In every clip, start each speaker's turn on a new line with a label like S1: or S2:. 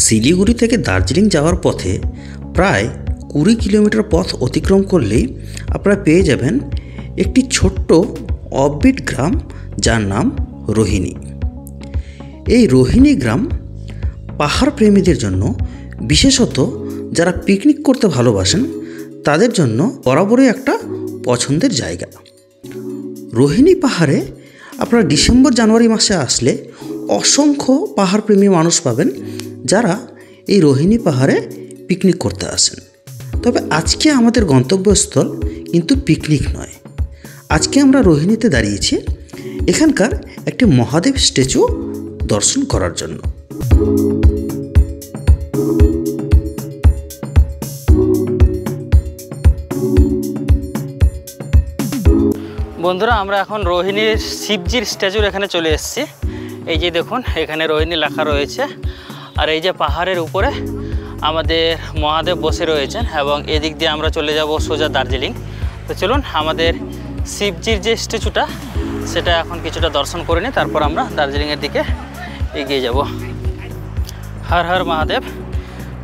S1: শিলিগুড়ি থেকে দার্জিলিং যাওয়ার পথে প্রায় 20 কিলোমিটার পথ অতিক্রম করলেই আপনারা পেয়ে যাবেন একটি ছোট্ট অফবিট গ্রাম যার নাম রোহিণী। এই রোহিণী গ্রাম পাহাড় প্রেমীদের জন্য, বিশেষত যারা পিকনিক করতে ভালোবাসেন তাদের জন্য বরাবরই একটা পছন্দের জায়গা। রোহিণী পাহাড়ে আপনারা ডিসেম্বর জানুয়ারি মাসে আসলে অসংখ্য পাহাড়প্রেমী মানুষ পাবেন যারা এই রোহিণী পাহাড়ে পিকনিক করতে আসেন। তবে আজকে আমাদের গন্তব্যস্থল কিন্তু পিকনিক নয়। আজকে আমরা রোহিণীতে দাঁড়িয়েছি এখানকার একটি মহাদেব স্ট্যাচু দর্শন করার জন্য।
S2: বন্ধুরা, আমরা এখন রোহিণীর শিবজির স্ট্যাচুর এখানে চলে এসেছি। এই যে দেখুন, এখানে রোহিণী লেখা রয়েছে, আর এই যে পাহাড়ের উপরে আমাদের মহাদেব বসে রয়েছেন এবং এদিক দিয়ে আমরা চলে যাব সোজা দার্জিলিং। তো চলুন আমাদের শিবজির যে স্ট্যাচুটা সেটা এখন কিছুটা দর্শন করে নিই, তারপর আমরা দার্জিলিংয়ের দিকে এগিয়ে যাব। হর হর মহাদেব।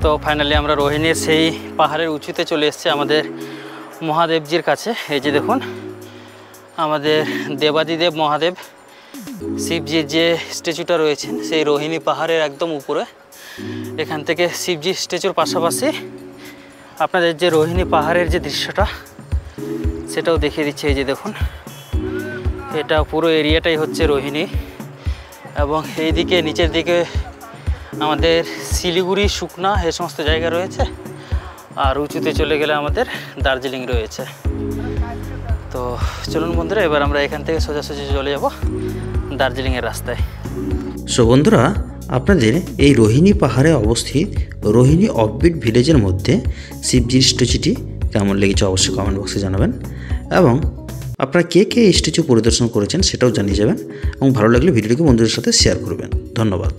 S2: তো ফাইনালি আমরা রোহিণীর সেই পাহাড়ের উঁচুতে চলে এসেছি আমাদের মহাদেবজির কাছে। এই যে দেখুন, আমাদের দেবাদিদেব মহাদেব শিবজির যে স্ট্যাচুটা রয়েছেন সেই রোহিণী পাহাড়ের একদম উপরে। এখান থেকে শিবজির স্ট্যাচুর পাশাপাশি আপনাদের যে রোহিণী পাহাড়ের যে দৃশ্যটা সেটাও দেখিয়ে দিচ্ছে। এই যে দেখুন, এটা পুরো এরিয়াটাই হচ্ছে রোহিণী, এবং এই দিকে নিচের দিকে আমাদের শিলিগুড়ি, সুকনা এই সমস্ত জায়গা রয়েছে, আর উঁচুতে চলে গেলে আমাদের দার্জিলিং রয়েছে। তো চলুন বন্ধুরা, এবার আমরা এখান থেকে সোজাসুজি চলে যাব দার্জিলিংয়ের রাস্তায়।
S1: সো বন্ধুরা, আপনাদের এই রোহিণী পাহাড়ে অবস্থিত রোহিণী অফবিট ভিলেজের মধ্যে শিবজির স্ট্যাচুটি কেমন লেগেছে অবশ্যই কমেন্ট বক্সে জানাবেন, এবং আপনারা কে কে এই স্ট্যাচু পরিদর্শন করেছেন সেটাও জানিয়ে যাবেন, এবং ভালো লাগলে ভিডিওটিকে বন্ধুদের সাথে শেয়ার করবেন। ধন্যবাদ।